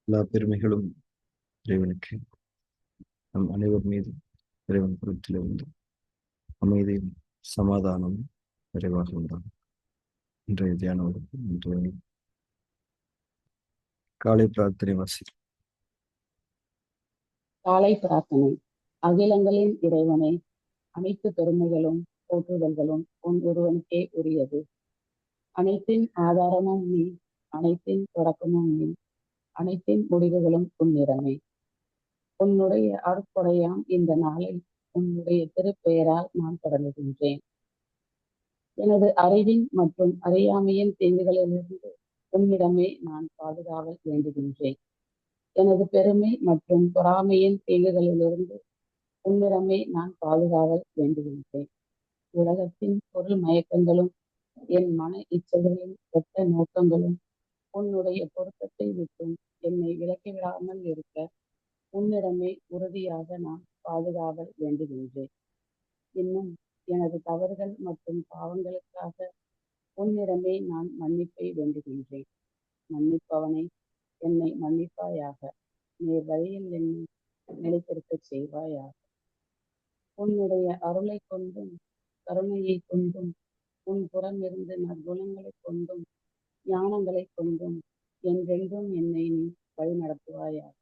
எல்லா பெருமைகளும் இறைவனுக்கு. நம் அனைவர் மீது இறைவன் புறத்திலிருந்து அமைதியும் சமாதானமும் நிறைவாக உண்டாகும். இன்றைய தியான வகுப்பு இன்றைய காலை பிரார்த்தனை வாசி. காலை பிரார்த்தனை. அகிலங்களின் இறைவனே, அனைத்து பெருமைகளும் போற்றுதல்களும் உன் ஒருவனுக்கே உரியது. அனைத்தின் ஆதாரமும் நீ, அனைத்தின் தொடக்கமும் நீ, அனைத்தின் முடிவுகளும் உன்னிடமே. உன்னுடைய அருட்கொடையாம் இந்த நாளில் உன்னுடைய திருப்பெயரால் நான் தொடங்குகின்றேன். எனது அறிவின் மற்றும் அறியாமையின் தீங்குகளிலிருந்து உன்னிடமே நான் பாதுகாவல் வேண்டுகின்றேன். எனது பெருமை மற்றும் பொறாமையின் தீங்குகளிலிருந்து உன்னிடமே நான் பாதுகாவல் வேண்டுகின்றேன். உலகத்தின் பொருள் மயக்கங்களும் என் மன இச்சைகளின் கெட்ட நோக்கங்களும் உன்னுடைய பொருத்தத்தை விட்டும் என்னை விலக்கிவிடாமல் இருக்க உன்னிடமே உறுதியாக நான் பாதுகாவல் வேண்டுகின்றேன். இன்னும் எனது தவறுகள் மற்றும் பாவங்களுக்காக உன்னிடமே நான் மன்னிப்பை வேண்டுகின்றேன். மன்னிப்பவனே, என்னை மன்னிப்பாயாக. நீர் வழியில் என்னை நிலைத்திருக்கச் செய்வாயாக. உன்னுடைய அருளை கொண்டும் கருணையை கொண்டும் உன் புறம் இருந்து நற்குணங்களை கொண்டும் ஞானங்களை கொண்டும் என்றென்றும் என்னை நீ வழி நடத்துவாயாக.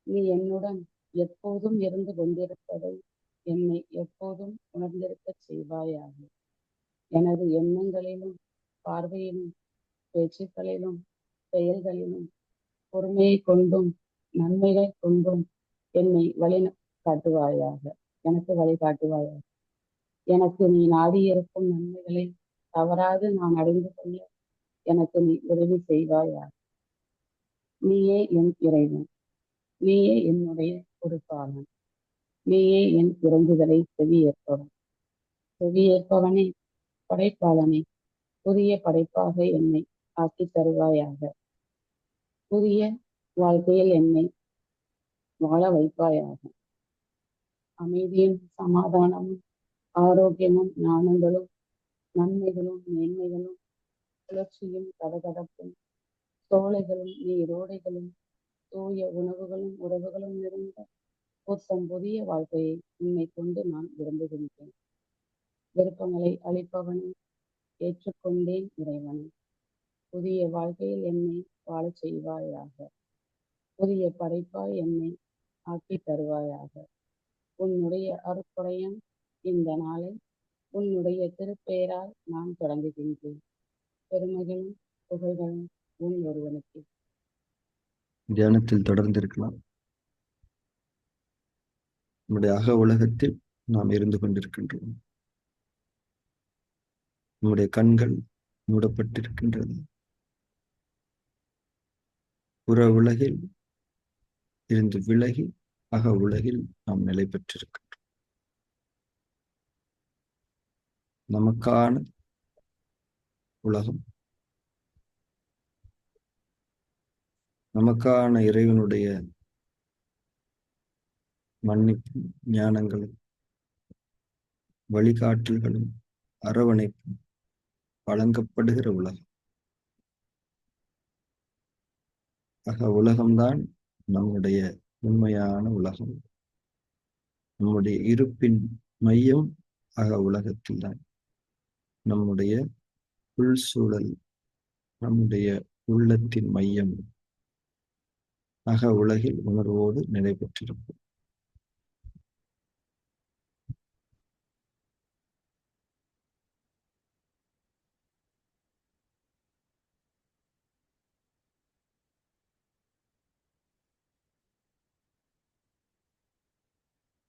நீ என்னுடன் எப்போதும் இருந்து கொண்டிருப்பதை என்னை எப்போதும் உணர்ந்திருக்கச் செய்வாயாக. எனது எண்ணங்களிலும் பார்வையிலும் பேச்சுக்களிலும் செயல்களிலும் பொறுமையை கொண்டும் நன்மைகளை கொண்டும் என்னை வழி காட்டுவாயாக. எனக்கு வழிகாட்டுவாயாக. எனக்கு நீ நாடியிருக்கும் நன்மைகளை தவறாது நான் அடைந்து கொள்ள எனக்கு நீ உதவி செய்வாயாக. நீயே என் இறைவன், நீயே என்னுடைய பொறுப்பாளன், நீயே என் இறங்குதலை செவியேற்பவன். செவியேற்பவனே, படைப்பாளனே, புதிய படைப்பாக என்னை ஆக்கி தருவாயாக. புதிய வாழ்க்கையில் என்னை வாழ வைப்பாயாக. அமைதியும் சமாதானமும் ஆரோக்கியமும் ஞானங்களும் நன்மைகளும் மேன்மைகளும் சுழற்சியும் கதகதப்பும் சோலைகளும் நீரோடைகளும் தூய உணவுகளும் உறவுகளும் நிறைந்த புத்தம் புதிய வாழ்க்கையை உன்னை கொண்டு நான் விரும்புகின்றேன். விருப்பங்களை அளிப்பவனை ஏற்றுக்கொண்டேன் இறைவனை. புதிய வாழ்க்கையில் என்னை வாழச் செய்வாயாக. புதிய படைப்பாய் என்னை ஆக்கி தருவாயாக. உன்னுடைய அருட்கொடையாம் இந்த நாளை உன்னுடைய திருப்பெயரால் நான் தொடங்குகின்றேன். பெருமைகளும் புகழ்களும் உன் ஒருவனுக்கு. தியானத்தில் தொடர்ந்து இருக்கலாம். நம்முடைய அக உலகத்தில் நாம் இருந்து கொண்டிருக்கின்றோம். நம்முடைய கண்கள் மூடப்பட்டிருக்கின்றது. புற உலகில் இருந்து விலகி அக உலகில் நாம் நிலை பெற்றிருக்கின்றோம். நமக்கான உலகம், நமக்கான இறைவனுடைய மன்னிப்பும் ஞானங்களும் வழிகாட்டல்களும் அரவணைப்பும் வழங்கப்படுகிற உலகம். அக உலகம்தான் நம்முடைய உண்மையான உலகம். நம்முடைய இருப்பின் மையம் அக உலகத்தில் தான். நம்முடைய உள் சூழல், நம்முடைய உள்ளத்தின் மையம் அக உலகில் உணர்வோடு நிலை பெற்றிருக்கும்.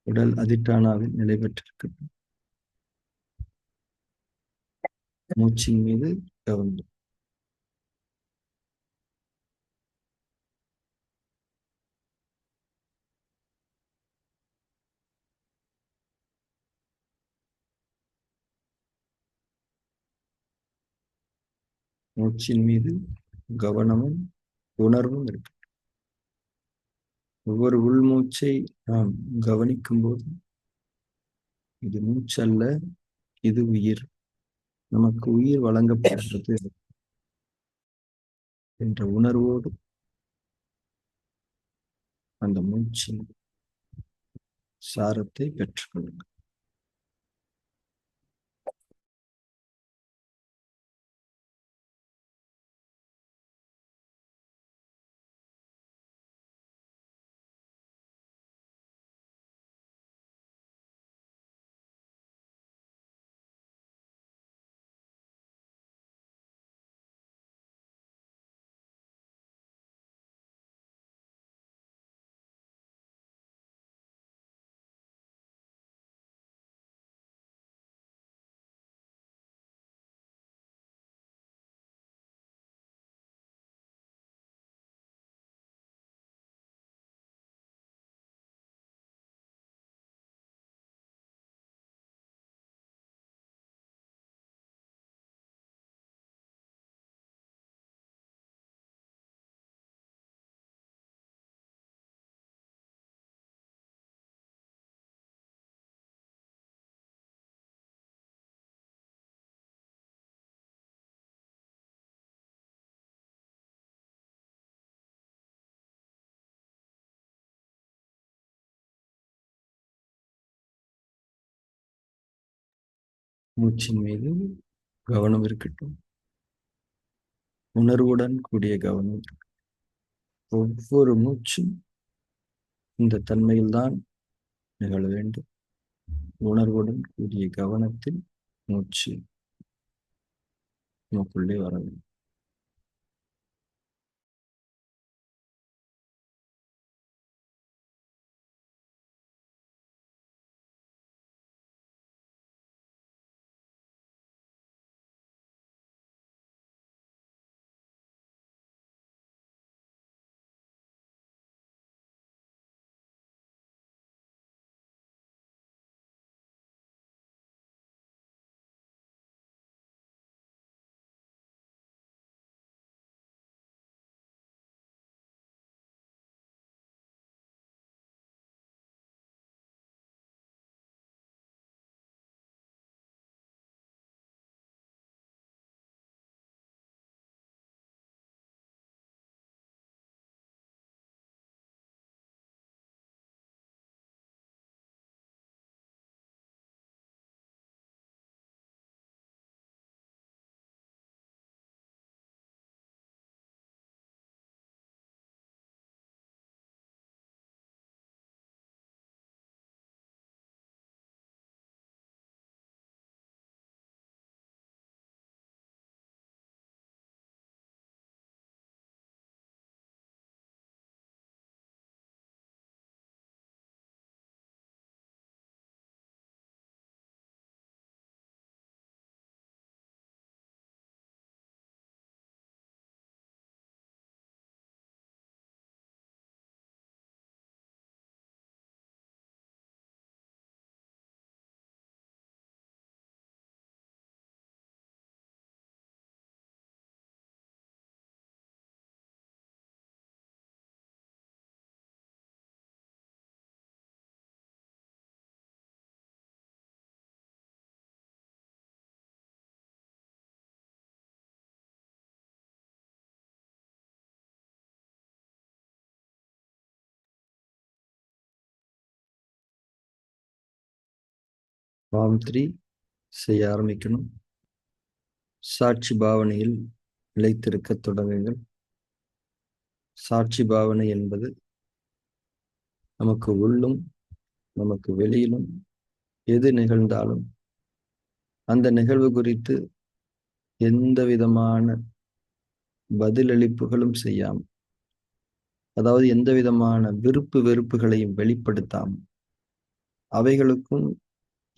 உடல் அதிஷ்டானாவில் நிலை பெற்றிருக்கிறது. மூச்சின் மீது கவனம். மூச்சின் மீது கவனமும் உணர்வும் இருக்கு. ஒவ்வொரு உள்மூச்சை நாம் கவனிக்கும் போது இது மூச்சல்ல, இது உயிர். நமக்கு உயிர் வழங்கப்படுகிறது என்ற உணர்வோடு அந்த மூச்சின் சாரத்தை பெற்றுக்கொள்ளுங்கள். மூச்சின் மீது கவனம் இருக்கட்டும். உணர்வுடன் கூடிய கவனம். ஒவ்வொரு மூச்சும் இந்த தன்மையில்தான் நிகழ வேண்டும். உணர்வுடன் கூடிய கவனத்தில் மூச்சு நமக்குள்ளே வர வேண்டும். ஃபார்ம் 3 செய்ய ஆரம்பிக்கணும். சாட்சி பாவனையில் நிலைத்திருக்க தொடங்குங்கள். சாட்சி பாவனை என்பது நமக்கு உள்ளும் நமக்கு வெளியிலும் எது நிகழ்ந்தாலும் அந்த நிகழ்வு குறித்து எந்த விதமான பதிலளிப்புகளும் செய்யாமல், அதாவது எந்த விதமான விருப்பு வெறுப்புகளையும் வெளிப்படுத்தாமல், அவைகளுக்கும்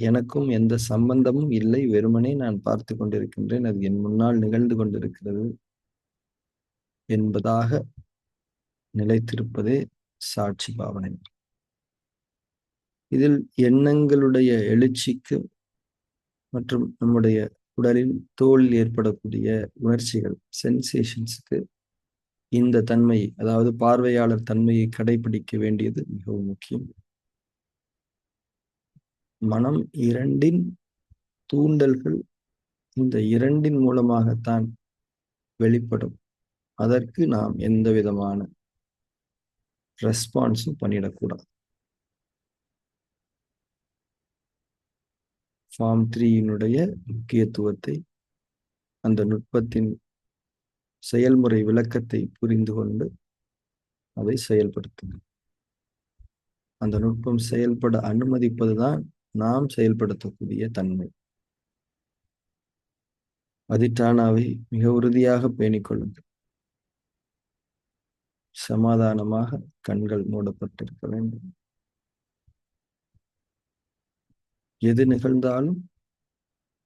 எனக்கும் எந்த சம்பந்தமும் இல்லை, வெறுமனே நான் பார்த்து கொண்டிருக்கின்றேன், அது என் முன்னால் நிகழ்ந்து கொண்டிருக்கிறது என்பதாக நிலைத்திருப்பதே சாட்சி பாவனை. இதில் எண்ணங்களுடைய எழுச்சிக்கு மற்றும் நம்முடைய உடலில் தோலில் ஏற்படக்கூடிய உணர்ச்சிகள், சென்சேஷன்ஸுக்கு இந்த தன்மை, அதாவது பார்வையாளர் தன்மையை கடைபிடிக்க வேண்டியது மிகவும் முக்கியம். மனம் இரண்டின் தூண்டல்கள் இந்த இரண்டின் மூலமாகத்தான் வெளிப்படும். அதற்கு நாம் எந்த விதமான ரெஸ்பான்ஸும் பண்ணிடக்கூடாது. ஃபார்ம் 3யினுடைய முக்கியத்துவத்தை, அந்த நுட்பத்தின் செயல்முறை விளக்கத்தை புரிந்து கொண்டு அதை செயல்படுத்துங்கள். அந்த நுட்பம் செயல்பட அனுமதிப்பதுதான் நாம் செயல்படுத்தக்கூடிய தன்மை. அதிட்டானாவை மிக உறுதியாக பேணிக்கொள்ளுங்கள். சமாதானமாக கண்கள் மூடப்பட்டிருக்க வேண்டும். எது நிகழ்ந்தாலும்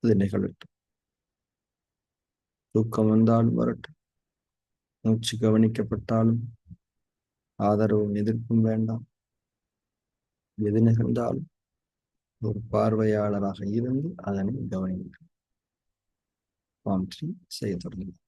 அது நிகழட்டும். தூக்கம் வந்தாலும் வரட்டும். மூச்சு கவனிக்கப்பட்டாலும் ஆதரவும் எதிர்ப்பும் வேண்டாம். எது நிகழ்ந்தாலும் ஒரு பார்வையாளராக இருந்து அதனை கவனியுங்கள். ஃபார்ம் 3 செய்ய தொடங்குங்கள்.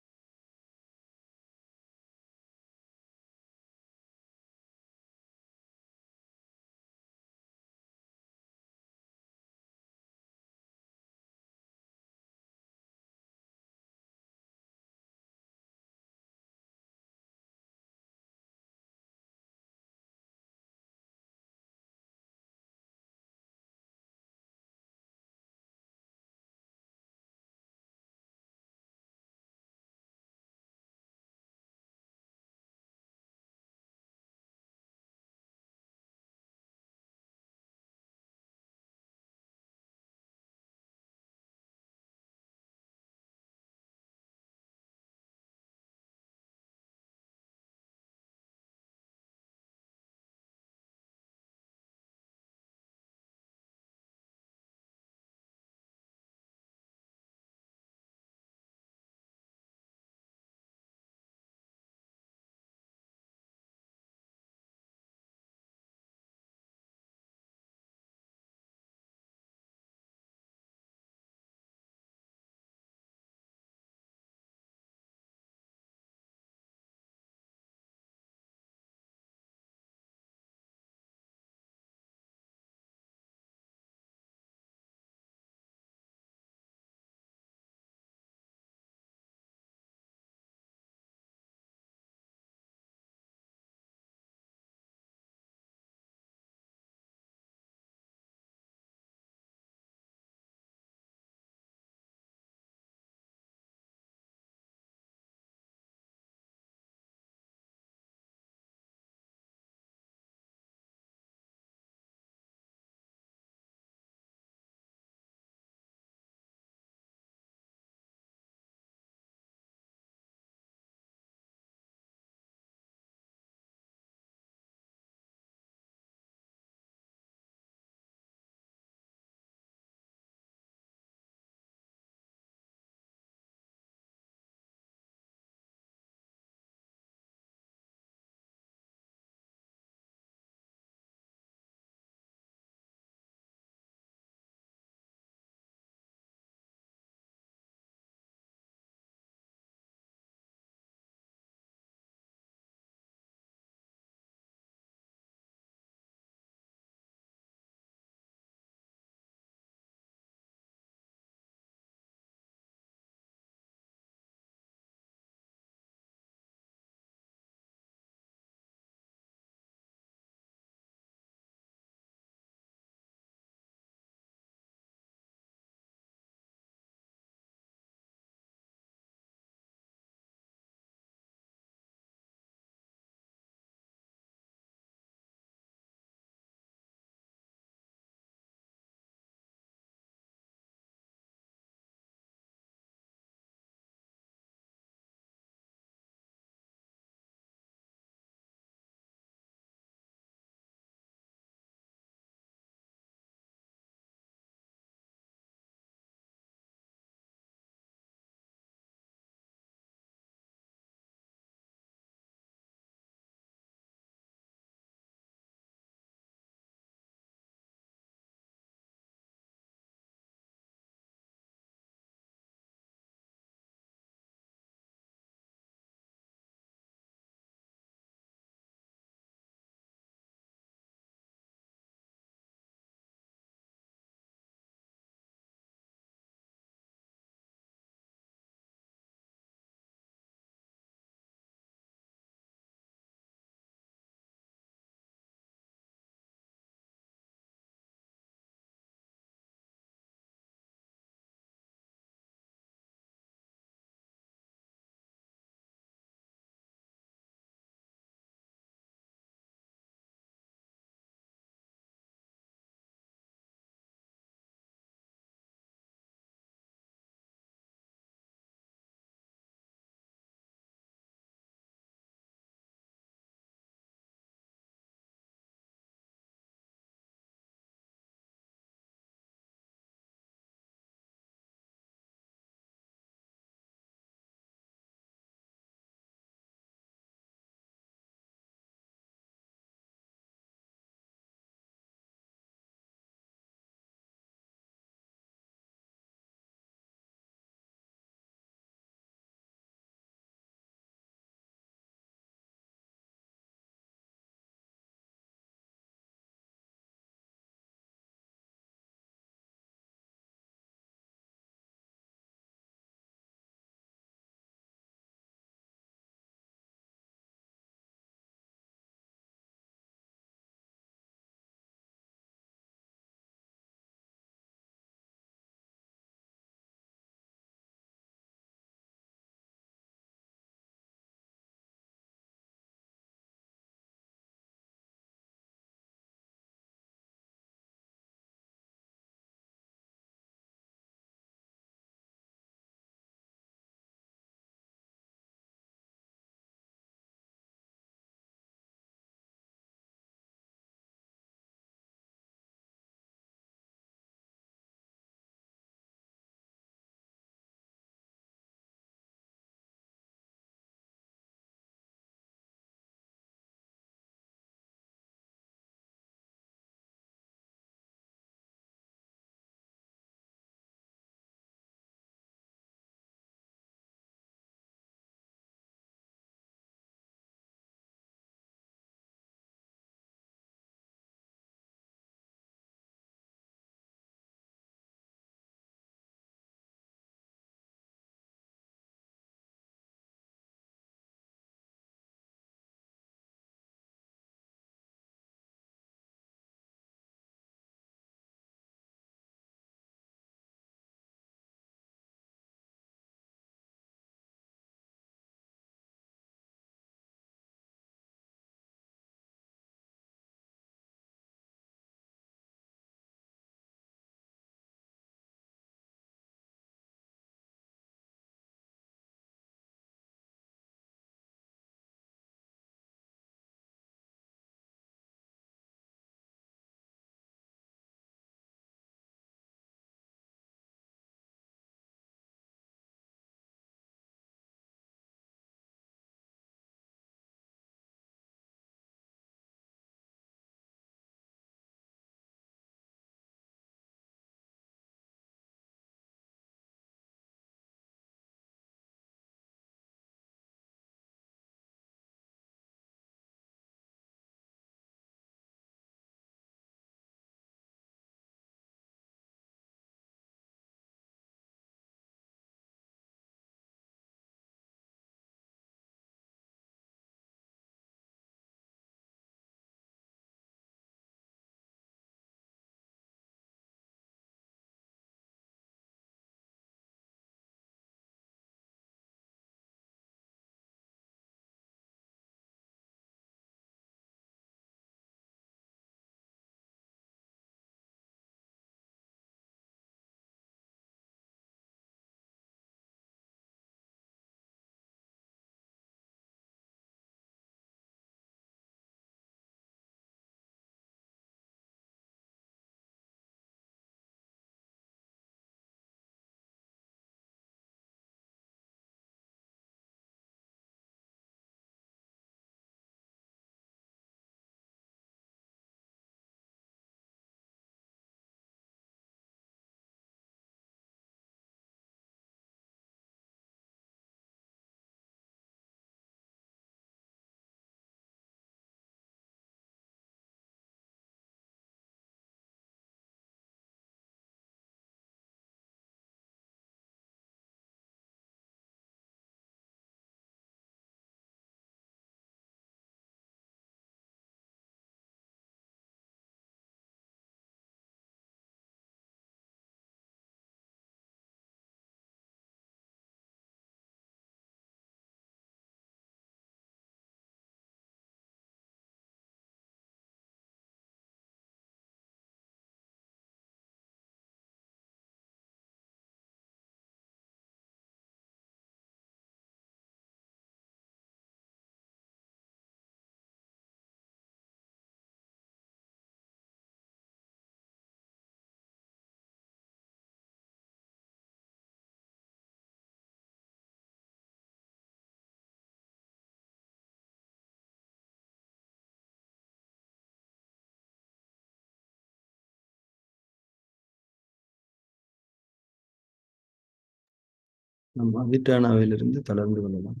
நம் அதிட்டானாவிலிருந்து தளர்ந்து கொள்ளலாம்.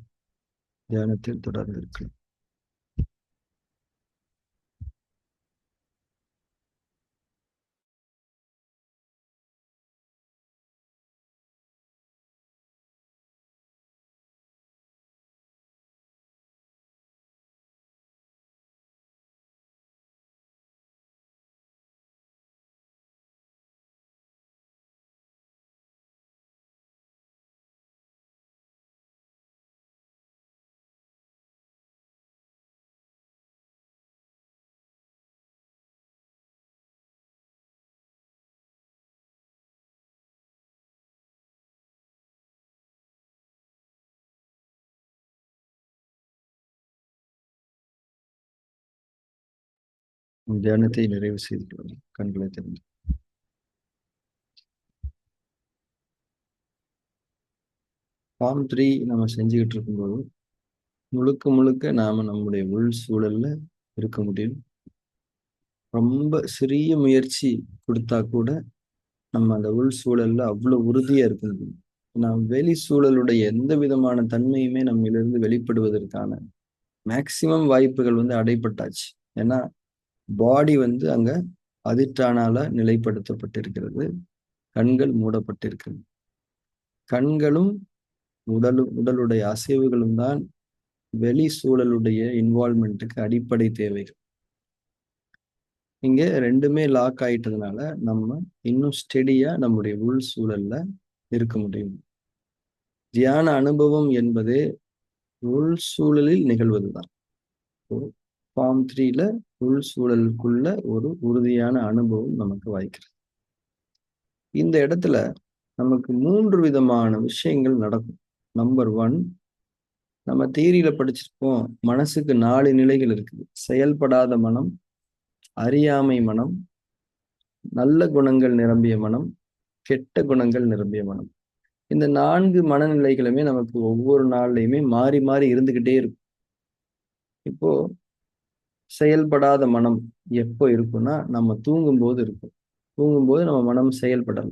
தியானத்தில் தொடர்ந்து இருக்கலாம். தியானத்தை நிறைவு செய்து கொள்ளலாம். கண்களை திறந்து. ஃபார்ம் 3 நம்ம செஞ்சுக்கிட்டு இருக்கும்போது முழுக்க முழுக்க நாம நம்முடைய உள் சூழல்ல இருக்க முடியும். ரொம்ப சிறிய முயற்சி கொடுத்தா கூட நம்ம அந்த உள் சூழல்ல அவ்வளவு உறுதியா இருக்க முடியும். நாம் வெளி சூழலுடைய எந்த விதமான தன்மையுமே நம்மிலிருந்து வெளிப்படுவதற்கான மேக்சிமம் வாய்ப்புகள் அடைப்பட்டாச்சு. ஏன்னா பாடி அங்க அதிர்ஷ்டானால நிலைப்படுத்தப்பட்டிருக்கிறது. கண்கள் மூடப்பட்டிருக்கிறது. கண்களும் உடலுடைய அசைவுகளும் தான் வெளி சூழலுடைய இன்வால்மெண்ட்டுக்கு அடிப்படை தேவைகள். இங்க ரெண்டுமே லாக் ஆயிட்டதுனால நம்ம இன்னும் ஸ்டெடியா நம்முடைய உள் சூழல்ல இருக்க முடியும். தியான அனுபவம் என்பது உள் சூழலில் நிகழ்வதுதான். ஃபார்ம் 3ல உள் சூழலுக்குள்ள ஒரு உறுதியான அனுபவம் நமக்கு வாய்க்கிறது. இந்த இடத்துல நமக்கு 3 விதமான விஷயங்கள் நடக்கும். நம்பர் 1, நம்ம தியரியில படிச்சிருப்போம், மனசுக்கு 4 நிலைகள் இருக்குது. செயல்படாத மனம், அறியாமை மனம், நல்ல குணங்கள் நிரம்பிய மனம், கெட்ட குணங்கள் நிரம்பிய மனம். இந்த 4 மனநிலைகளுமே நமக்கு ஒவ்வொரு நாள்லையுமே மாறி மாறி இருந்துகிட்டே இருக்கும். இப்போ செயல்படாத மனம் எப்போ இருக்கும்னா, நம்ம தூங்கும்போது இருக்கும். தூங்கும்போது நம்ம மனம் செயல்படல.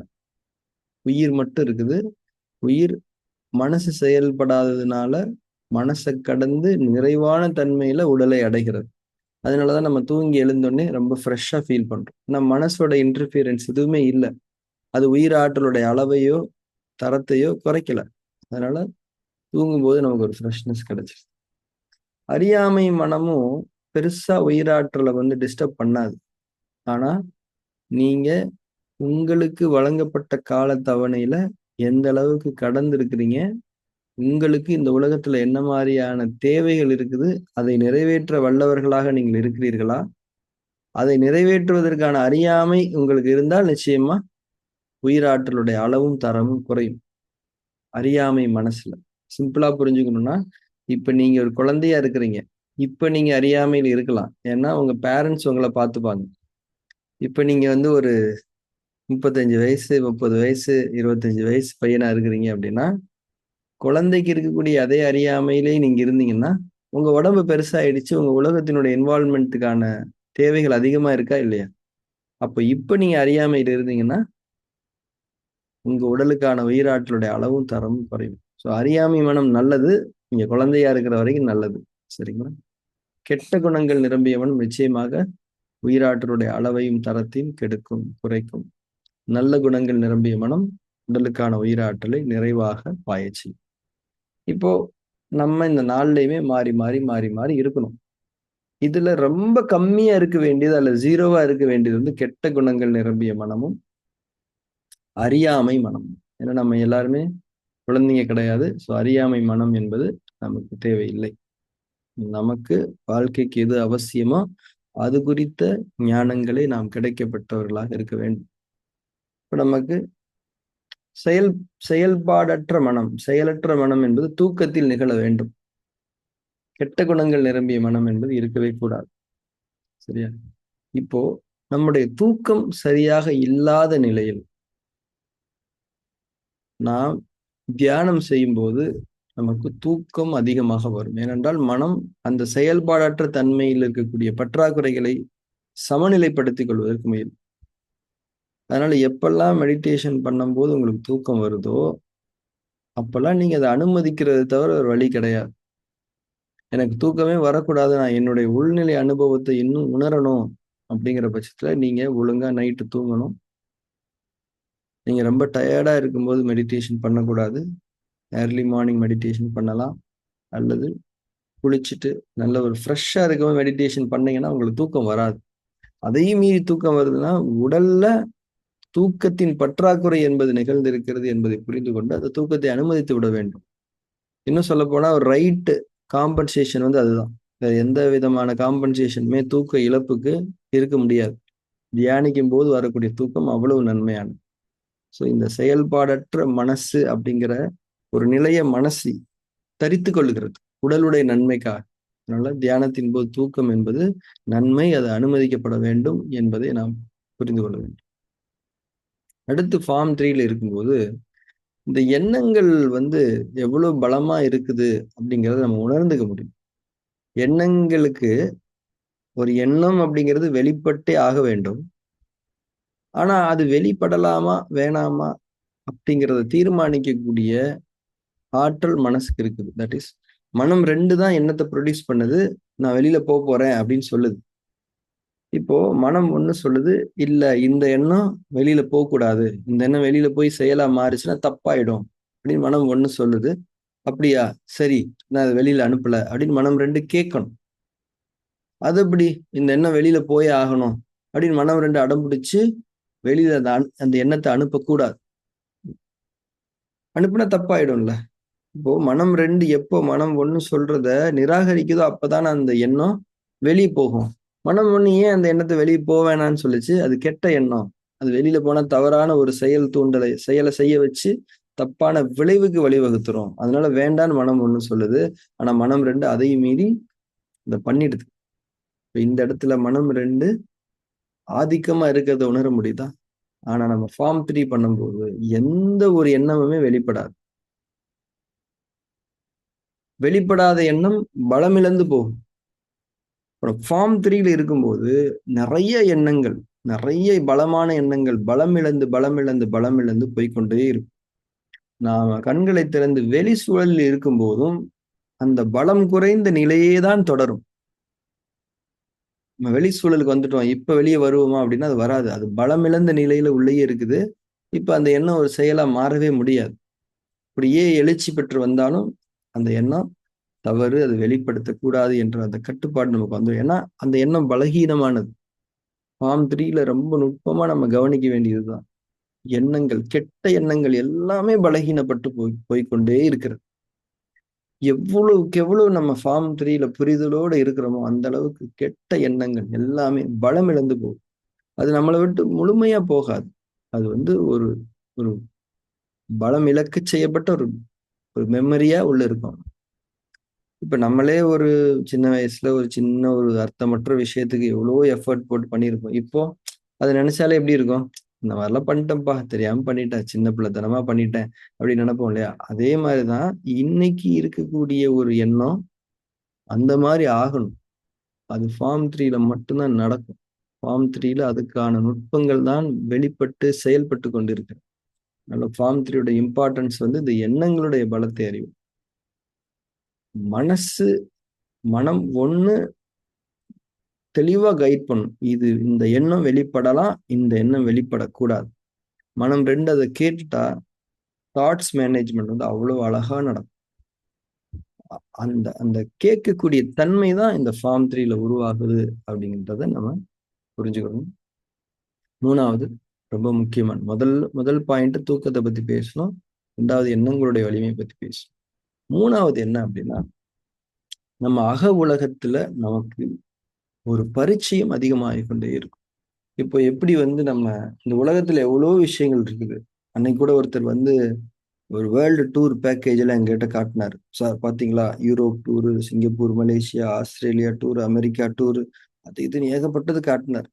உயிர் மட்டும் இருக்குது. உயிர் மனசு செயல்படாததுனால மனசை கடந்து நிறைவான தன்மையில உடலை அடைகிறது. அதனாலதான் நம்ம தூங்கி எழுந்தோடனே ரொம்ப ஃப்ரெஷ்ஷா ஃபீல் பண்றோம். நம்ம மனசோட இன்டர்ஃபியரன்ஸ் எதுவுமே இல்லை. அது உயிர் ஆற்றலுடைய அளவையோ தரத்தையோ குறைக்கல. அதனால தூங்கும்போது நமக்கு ஒரு ஃப்ரெஷ்னஸ் கிடைச்சிருது. அறியாமை மனமும் பெருசா உயிராற்றலை டிஸ்டர்ப் பண்ணாது. ஆனா நீங்க உங்களுக்கு வழங்கப்பட்ட கால தவணையில எந்த அளவுக்கு கடந்து இருக்கிறீங்க, உங்களுக்கு இந்த உலகத்துல என்ன மாதிரியான தேவைகள் இருக்குது, அதை நிறைவேற்ற வல்லவர்களாக நீங்கள் இருக்கிறீர்களா, அதை நிறைவேற்றுவதற்கான அறியாமை உங்களுக்கு இருந்தால் நிச்சயமா உயிராற்றலுடைய அளவும் தரமும் குறையும். அறியாமை மனசுல சிம்பிளா புரிஞ்சுக்கணும்னா, இப்ப நீங்க ஒரு குழந்தையா இருக்கிறீங்க. இப்ப நீங்க அறியாமையில் இருக்கலாம். ஏன்னா உங்க பேரண்ட்ஸ் உங்களை பார்த்துப்பாங்க. இப்ப நீங்க ஒரு 35 வயசு, 30 வயசு, 25 வயசு பையனா இருக்கிறீங்க அப்படின்னா, குழந்தைக்கு இருக்கக்கூடிய அதே அறியாமையிலே நீங்க இருந்தீங்கன்னா, உங்க உடம்பு பெருசாயிடுச்சு. உங்க உலகத்தினுடைய இன்வால்வ்மெண்ட்டுக்கான தேவைகள் அதிகமா இருக்கா இல்லையா? அப்ப இப்ப நீங்க அறியாமையில இருந்தீங்கன்னா, உங்க உடலுக்கான உயிராற்றலுடைய அளவும் தரமும் குறையும். ஸோ அறியாமை மனம் நல்லது. நீங்க குழந்தையா இருக்கிற வரைக்கும் நல்லது. சரிங்களா? கெட்ட குணங்கள் நிரம்பிய மனம் நிச்சயமாக உயிராற்றலுடைய அளவையும் தரத்தையும் கெடுக்கும், குறைக்கும். நல்ல குணங்கள் நிரம்பிய மனம் உடலுக்கான உயிராற்றலை நிறைவாக பாயச் செய்யும். இப்போ நம்ம இந்த நாள்லயுமே மாறி மாறி மாறி மாறி இருக்கணும். இதுல ரொம்ப கம்மியா இருக்க வேண்டியது அல்லது ஜீரோவா இருக்க வேண்டியது கெட்ட குணங்கள் நிரம்பிய மனமும் அறியாமை மனம். ஏன்னா நம்ம எல்லாருமே குழந்தைங்க கிடையாது. ஸோ அறியாமை மனம் என்பது நமக்கு தேவையில்லை. நமக்கு வாழ்க்கைக்கு எது அவசியமோ அது குறித்த ஞானங்களை நாம் கிடைக்கப்பட்டவர்களாக இருக்க வேண்டும். இப்ப நமக்கு செயல்பாடற்ற மனம், செயலற்ற மனம் என்பது தூக்கத்தில் நிகழ வேண்டும். கெட்ட குணங்கள் நிரம்பிய மனம் என்பது இருக்கவே கூடாது. சரியா? இப்போ நம்முடைய தூக்கம் சரியாக இல்லாத நிலையில் நாம் தியானம் செய்யும்போது நமக்கு தூக்கம் அதிகமாக வரும். ஏனென்றால் மனம் அந்த செயல்பாடற்ற தன்மையில் இருக்கக்கூடிய பற்றாக்குறைகளை சமநிலைப்படுத்திக் கொள்வதற்கு முயலும். அதனால எப்பெல்லாம் மெடிடேஷன் பண்ணும்போது உங்களுக்கு தூக்கம் வருதோ அப்பெல்லாம் நீங்க அதை அனுமதிக்கிறது தவிர ஒரு வழி கிடையாது. எனக்கு தூக்கமே வரக்கூடாது, நான் என்னுடைய உள்நிலை அனுபவத்தை இன்னும் உணரணும் அப்படிங்கிற பட்சத்துல நீங்க ஒழுங்கா நைட்டு தூங்கணும். நீங்க ரொம்ப டயர்டா இருக்கும்போது மெடிடேஷன் பண்ணக்கூடாது. ஏர்லி மார்னிங் மெடிடேஷன் பண்ணலாம். அல்லது குளிச்சுட்டு நல்ல ஒரு ஃப்ரெஷ்ஷா இருக்கவும் மெடிடேஷன் பண்ணீங்கன்னா உங்களுக்கு தூக்கம் வராது. அதையும் மீறி தூக்கம் வருதுன்னா உடல்ல தூக்கத்தின் பற்றாக்குறை என்பது நிகழ்ந்திருக்கிறது என்பதை புரிந்து கொண்டு அந்த தூக்கத்தை அனுமதித்து விட வேண்டும். இன்னும் சொல்ல போனா ஒரு ரைட்டு காம்பன்சேஷன் வந்து அதுதான். வேற எந்த விதமான காம்பன்சேஷனுமே தூக்க இழப்புக்கு இருக்க முடியாது. தியானிக்கும் போது வரக்கூடிய தூக்கம் அவ்வளவு நன்மையானது. ஸோ இந்த செயல்பாடற்ற மனசு அப்படிங்கிற ஒரு நிலைய மனசு தரித்து கொள்ளுகிறது உடலுடைய நன்மைக்காக. அதனால தியானத்தின் போது தூக்கம் என்பது நன்மை, அது அனுமதிக்கப்பட வேண்டும் என்பதை நாம் புரிந்து கொள்ள வேண்டும். அடுத்து ஃபார்ம் 3ல இருக்கும்போது இந்த எண்ணங்கள் வந்து எவ்வளவு பலமா இருக்குது அப்படிங்கிறத நம்ம உணர்ந்துக்க முடியும். எண்ணங்களுக்கு ஒரு எண்ணம் அப்படிங்கிறது வெளிப்பட்டே ஆக வேண்டும். ஆனா அது வெளிப்படலாமா வேணாமா அப்படிங்கிறத தீர்மானிக்கக்கூடிய ஆற்றல் மனசுக்கு இருக்குது. தட் இஸ் மனம் 2 தான் எண்ணத்தை ப்ரொடியூஸ் பண்ணுது. நான் வெளியில போறேன் அப்படின்னு சொல்லுது. இப்போ மனம் ஒண்ணு சொல்லுது, இல்ல இந்த எண்ணம் வெளியில போகக்கூடாது, இந்த எண்ணம் வெளியில போய் செயலா மாறுச்சுன்னா தப்பாயிடும் அப்படின்னு மனம் ஒண்ணு சொல்லுது. அப்படியா, சரி, நான் அதை வெளியில அனுப்பல அப்படின்னு மனம் 2 கேட்கணும். அது எப்படி இந்த எண்ணம் வெளியில போயே ஆகணும் அப்படின்னு மனம் 2 அடம் பிடிச்சு வெளியில அந்த எண்ணத்தை அனுப்பக்கூடாது. அனுப்புனா தப்பாயிடும்ல. இப்போ மனம் 2 எப்போ மனம் 1 சொல்றத நிராகரிக்குதோ அப்பதான் அந்த எண்ணம் வெளியே போகும். மனம் 1 ஏன் அந்த எண்ணத்தை வெளியே போக வேணாம்னு சொல்லுச்சு? அது கெட்ட எண்ணம். அது வெளியில போனா தவறான ஒரு செயலை செய்ய வச்சு தப்பான விளைவுக்கு வழிவகுத்துரும். அதனால வேண்டான்னு மனம் 1 சொல்லுது. ஆனா மனம் 2 அதையும் மீறி இதை பண்ணிடுது. இந்த இடத்துல மனம் 2 ஆதிக்கமா இருக்கிறத உணர முடியுதா? ஆனா நம்ம ஃபார்ம் 3 பண்ணும்போது எந்த ஒரு எண்ணமுமே வெளிப்படாது. வெளிப்படாத எண்ணம் பலமிழந்து போகும். அப்புறம் ஃபார்ம் 3ல இருக்கும்போது நிறைய எண்ணங்கள், நிறைய பலமான எண்ணங்கள் பலமிழந்து போய்க்கொண்டே இருக்கும். நாம கண்களை திறந்து வெளி சூழலில் இருக்கும் போதும் அந்த பலம் குறைந்த நிலையே தான் தொடரும். நம்ம வெளி சூழலுக்கு வந்துட்டோம், இப்ப வெளியே வருவோமா அப்படின்னா அது வராது. அது பலமிழந்த நிலையில உள்ளேயே இருக்குது. இப்ப அந்த எண்ணம் ஒரு செயலா மாறவே முடியாது. அப்படியே எழுச்சி பெற்று வந்தாலும் அந்த எண்ணம் தவறு, அது வெளிப்படுத்தக்கூடாது என்ற அந்த கட்டுப்பாடு நமக்கு வந்துடும். ஏன்னா அந்த எண்ணம் பலகீனமானது. ஃபார்ம் 3ல ரொம்ப நுட்பமா நம்ம கவனிக்க வேண்டியதுதான். எண்ணங்கள், கெட்ட எண்ணங்கள் எல்லாமே பலகீனப்பட்டு போய்க்கொண்டே இருக்கிறது. எவ்வளவுக்கு எவ்வளவு நம்ம ஃபார்ம் 3ல புரிதலோட இருக்கிறோமோ அந்த அளவுக்கு கெட்ட எண்ணங்கள் எல்லாமே பலம் இழந்து போகும். அது நம்மளை விட்டு முழுமையா போகாது. அது வந்து ஒரு ஒரு பலம் இழக்க செய்யப்பட்ட ஒரு ஒரு மெமரியா உள்ள இருக்கும். இப்ப நம்மளே ஒரு சின்ன வயசுல ஒரு சின்ன ஒரு அர்த்தமற்ற விஷயத்துக்கு எவ்வளவோ எஃபர்ட் போட்டு பண்ணியிருப்போம். இப்போ அதை நினைச்சாலே எப்படி இருக்கும்? இந்த மாதிரிலாம் பண்ணிட்டேன்ப்பா, தெரியாம பண்ணிட்டேன், சின்ன பிள்ளைத்தனமா பண்ணிட்டேன் அப்படின்னு நினைப்போம் இல்லையா? அதே மாதிரிதான் இன்னைக்கு இருக்கக்கூடிய ஒரு எண்ணம் அந்த மாதிரி ஆகணும். அது ஃபார்ம் 3ல மட்டும்தான் நடக்கும். ஃபார்ம் 3ல அதுக்கான நுட்பங்கள் தான் வெளிப்பட்டு செயல்பட்டு கொண்டிருக்கு. அதனால ஃபார்ம் 3யோட இம்பார்ட்டன்ஸ் வந்து இந்த எண்ணங்களுடைய பலத்தை அறிவு. மனம் 1 தெளிவா கைட் பண்ணும். இந்த எண்ணம் வெளிப்படலாம், இந்த எண்ணம் வெளிப்படக்கூடாது. மனம் 2 அதை கேட்டுட்டா தாட்ஸ் மேனேஜ்மெண்ட் வந்து அவ்வளவு அழகா நடக்கும். அந்த அந்த கேட்கக்கூடிய தன்மை தான் இந்த ஃபார்ம் 3ல உருவாகுது அப்படிங்கிறத நம்ம புரிஞ்சுக்கணும். 3வது ரொம்ப முக்கியமான முதல் பாயிண்ட் தூக்கத்தை பத்தி பேசணும். 2வது எண்ணங்களுடைய வலிமையை பத்தி பேசணும். 3வது என்ன அப்படின்னா, நம்ம அக உலகத்துல நமக்கு ஒரு பரிச்சயம் அதிகமாகிக் கொண்டே இருக்கும். இப்போ எப்படி வந்து நம்ம இந்த உலகத்துல எவ்வளோ விஷயங்கள் இருக்குது. அன்னைக்கு கூட ஒருத்தர் வந்து ஒரு வேர்ல்டு டூர் பேக்கேஜ் எல்லாம் எங்கிட்ட காட்டினார். சார் பாத்தீங்களா, Europe tour, Singapore, Malaysia, Australia tour, America tour, அது இதுன்னு ஏகப்பட்டது காட்டினார்.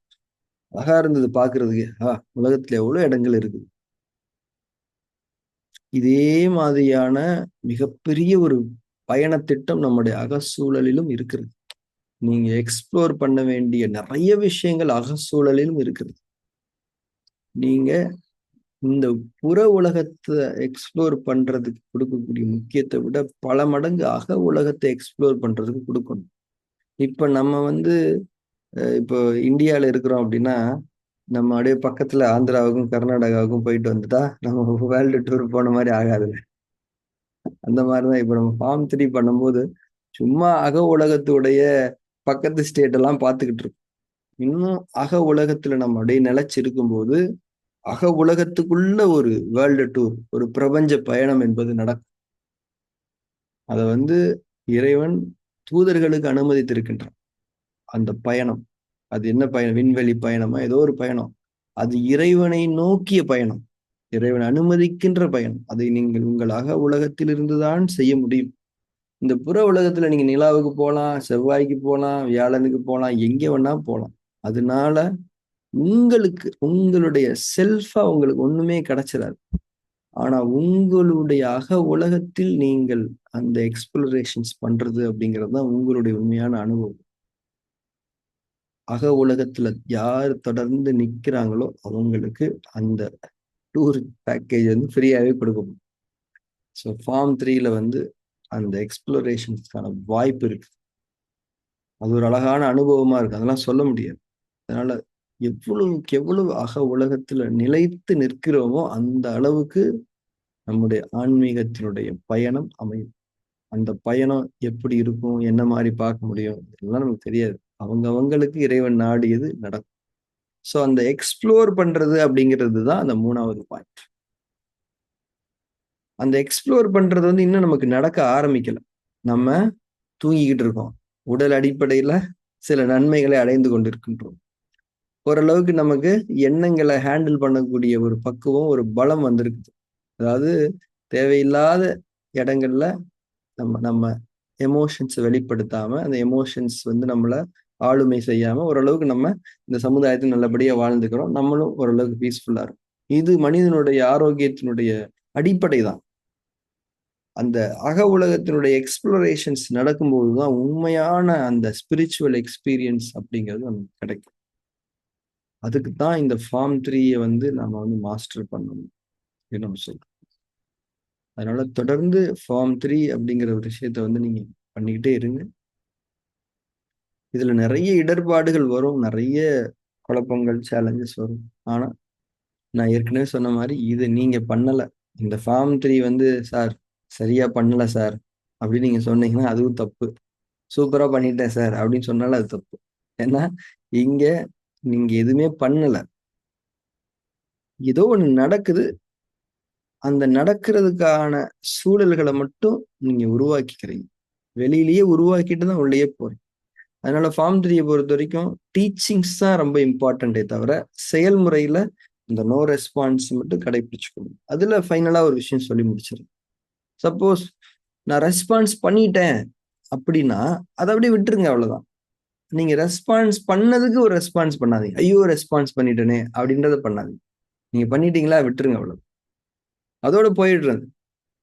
அழகா இருந்தது பாக்குறதுக்கு. உலகத்துல எவ்வளவு இடங்கள் இருக்குது. இதே மாதிரியான மிகப்பெரிய ஒரு பயணத்திட்டம் நம்முடைய அகசூழலிலும் இருக்கிறது. நீங்க எக்ஸ்ப்ளோர் பண்ண வேண்டிய நிறைய விஷயங்கள் அகசூழலிலும் இருக்கிறது. நீங்க இந்த புற உலகத்தை எக்ஸ்ப்ளோர் பண்றதுக்கு கொடுக்கக்கூடிய முக்கியத்தை விட பல மடங்கு அக உலகத்தை எக்ஸ்ப்ளோர் பண்றதுக்கு கொடுக்கணும். இப்ப நம்ம இப்போ இந்தியால இருக்கிறோம் அப்படின்னா, நம்ம அப்படியே பக்கத்துல ஆந்திராவுக்கும் கர்நாடகாவுக்கும் போயிட்டு வந்துட்டா நம்ம வேர்ல்டு டூர் போன மாதிரி ஆகாதுல்ல. அந்த மாதிரிதான் இப்ப நம்ம ஃபார்ம் 3 பண்ணும்போது சும்மா அக உலகத்துடைய பக்கத்து ஸ்டேட் எல்லாம் பார்த்துக்கிட்டு இருக்கோம். இன்னும் அக உலகத்துல நம்ம அப்படியே நிலைச்சு இருக்கும்போது அக உலகத்துக்குள்ள ஒரு வேர்ல்டு டூர், ஒரு பிரபஞ்ச பயணம் என்பது நடக்கும். அதை இறைவன் தூதர்களுக்கு அனுமதித்திருக்கின்றான். அந்த பயணம், அது என்ன பயணம்? விண்வெளி பயணமா? ஏதோ ஒரு பயணம். அது இறைவனை நோக்கிய பயணம், இறைவன் அனுமதிக்கின்ற பயணம். அதை நீங்கள் உங்கள் அக உலகத்தில் இருந்துதான் செய்ய முடியும். இந்த புற உலகத்துல நீங்க நிலாவுக்கு போகலாம், செவ்வாய்க்கு போகலாம், வியாழனுக்கு போகலாம், எங்க வேணா போகலாம். அதனால உங்களுக்கு உங்களுடைய செல்ஃபா உங்களுக்கு ஒண்ணுமே கிடைச்சிடாது. ஆனா உங்களுடைய அக உலகத்தில் நீங்கள் அந்த எக்ஸ்ப்ளோரேஷன்ஸ் பண்றது அப்படிங்கிறது தான் உங்களுடைய உண்மையான அனுபவம். அக உலகத்துல யார் தொடர்ந்து நிக்கிறாங்களோ அவங்களுக்கு அந்த டூர் பேக்கேஜ் ஃப்ரீயாவே கொடுக்கும். ஸோ ஃபார்ம் 3ல அந்த எக்ஸ்ப்ளோரேஷன்ஸ்க்கான வாய்ப்பு இருக்கு. அது ஒரு அழகான அனுபவமா இருக்கு, அதெல்லாம் சொல்ல முடியாது. அதனால எவ்வளவுக்கு எவ்வளவு அக உலகத்துல நிலைத்து நிற்கிறோமோ அந்த அளவுக்கு நம்முடைய ஆன்மீகத்தினுடைய பயணம் அமையும். அந்த பயணம் எப்படி இருக்கும், என்ன மாதிரி பார்க்க முடியும், இதெல்லாம் நமக்கு தெரியாது. அவங்களுக்கு இறைவன் நாடியது நடக்கும். ஸோ அந்த எக்ஸ்ப்ளோர் பண்றது அப்படிங்கிறது தான் அந்த 3வது பாயிண்ட். அந்த எக்ஸ்ப்ளோர் பண்றது இன்னும் நமக்கு நடக்க ஆரம்பிக்கல. நம்ம தூங்கிக்கிட்டு இருக்கோம். உடல் அடிப்படையில சில நன்மைகளை அடைந்து கொண்டிருக்கின்றோம். ஓரளவுக்கு நமக்கு எண்ணங்களை ஹேண்டில் பண்ணக்கூடிய ஒரு பக்குவம், ஒரு பலம் வந்திருக்குது. அதாவது தேவையில்லாத இடங்கள்ல நம்ம நம்ம எமோஷன்ஸ் வெளிப்படுத்தாம, அந்த எமோஷன்ஸ் நம்மள ஆளுமை செய்யாம ஓரளவுக்கு நம்ம இந்த சமுதாயத்தில் நல்லபடியா வாழ்ந்துக்கிறோம். நம்மளும் ஓரளவுக்கு பீஸ்ஃபுல்லா இருக்கும். இது மனிதனுடைய ஆரோக்கியத்தினுடைய அடிப்படை தான். அந்த அக உலகத்தினுடைய எக்ஸ்ப்ளோரேஷன்ஸ் நடக்கும்போதுதான் உண்மையான அந்த ஸ்பிரிச்சுவல் எக்ஸ்பீரியன்ஸ் அப்படிங்கிறது நமக்கு கிடைக்கும். அதுக்கு தான் இந்த ஃபார்ம் 3 நம்ம மாஸ்டர் பண்ணணும் அப்படின்னு நம்ம சொல்றோம். அதனால தொடர்ந்து ஃபார்ம் 3 அப்படிங்கிற ஒரு விஷயத்த நீங்க பண்ணிக்கிட்டே இருங்க. இதுல நிறைய இடர்பாடுகள் வரும், நிறைய குழப்பங்கள், சேலஞ்சஸ் வரும். ஆனா நான் ஏற்கனவே சொன்ன மாதிரி இது நீங்க பண்ணல. இந்த ஃபார்ம் 3 சார் சரியா பண்ணல சார் அப்படின்னு நீங்க சொன்னீங்கன்னா அதுவும் தப்பு. சூப்பரா பண்ணிட்டேன் சார் அப்படின்னு சொன்னாலும் அது தப்பு. ஏன்னா இங்க நீங்க எதுவுமே பண்ணல, ஏதோ ஒண்ணு நடக்குது. அந்த நடக்கிறதுக்கான சூழல்களை மட்டும் நீங்க உருவாக்கிக்கிறீங்க. வெளியிலேயே உருவாக்கிட்டு தான் உள்ளேயே போறீங்க. அதனால ஃபார்ம் 3 பொறுத்த வரைக்கும் டீச்சிங்ஸ் தான் ரொம்ப இம்பார்ட்டன்டே தவிர செயல்முறையில இந்த நோ ரெஸ்பான்ஸ் மட்டும் கடைபிடிச்சுக்கணும். அதுல ஃபைனலா ஒரு விஷயம் சொல்லி முடிச்சிடும். சப்போஸ் நான் ரெஸ்பான்ஸ் பண்ணிட்டேன் அப்படின்னா அதை அப்படியே விட்டுருங்க, அவ்வளவுதான். நீங்க ரெஸ்பான்ஸ் பண்ணதுக்கு ஒரு ரெஸ்பான்ஸ் பண்ணாதீங்க. ஐயோ ரெஸ்பான்ஸ் பண்ணிட்டேனே அப்படின்றத பண்ணாதீங்க. நீங்க பண்ணிட்டீங்களா, விட்டுருங்க, அவ்வளவு. அதோட போயிடுறது.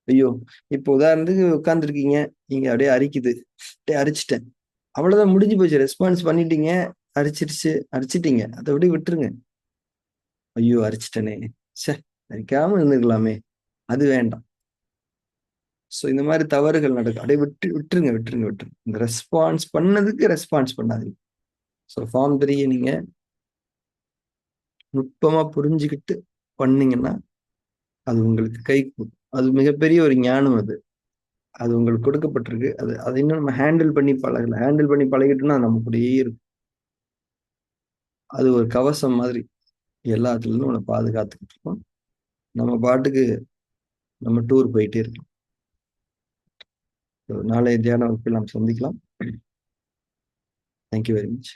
ஐயோ இப்போ உதாரணத்துக்கு உட்கார்ந்துருக்கீங்க, நீங்க அப்படியே அரிக்குது, அப்படியே அரிச்சிட்டேன், அவ்வளவுதான், முடிஞ்சு போச்சு. ரெஸ்பான்ஸ் பண்ணிட்டீங்க, அரிச்சிட்டீங்க, அதை அப்படியே விட்டுருங்க. ஐயோ அரிச்சிட்டனே, சே அரிக்காம இருந்துக்கலாமே, அது வேண்டாம். ஸோ இந்த மாதிரி தவறுகள் நடக்கும், அப்படியே விட்டுருங்க. இந்த ரெஸ்பான்ஸ் பண்ணதுக்கு ரெஸ்பான்ஸ் பண்ணாதீங்க. ஸோ ஃபார்ம் 3 நீங்க நுட்பமா புரிஞ்சுக்கிட்டு பண்ணீங்கன்னா அது உங்களுக்கு கை கூடும். அது மிகப்பெரிய ஒரு ஞானம். அது அது உங்களுக்கு கொடுக்கப்பட்டிருக்கு. அதை இன்னும் நம்ம ஹேண்டில் பண்ணி பழகல. ஹேண்டில் பண்ணி பழகிட்டோம்னா நம்ம கூடயே இருக்கும். அது ஒரு கவசம் மாதிரி எல்லாத்துல இருந்தும் உன்னை பாதுகாத்துக்கிட்டு இருக்கோம். நம்ம பாட்டுக்கு நம்ம டூர் போயிட்டே இருக்கோம். நாளைய தியான வகுப்பில் நாம் சந்திக்கலாம். Thank you very much.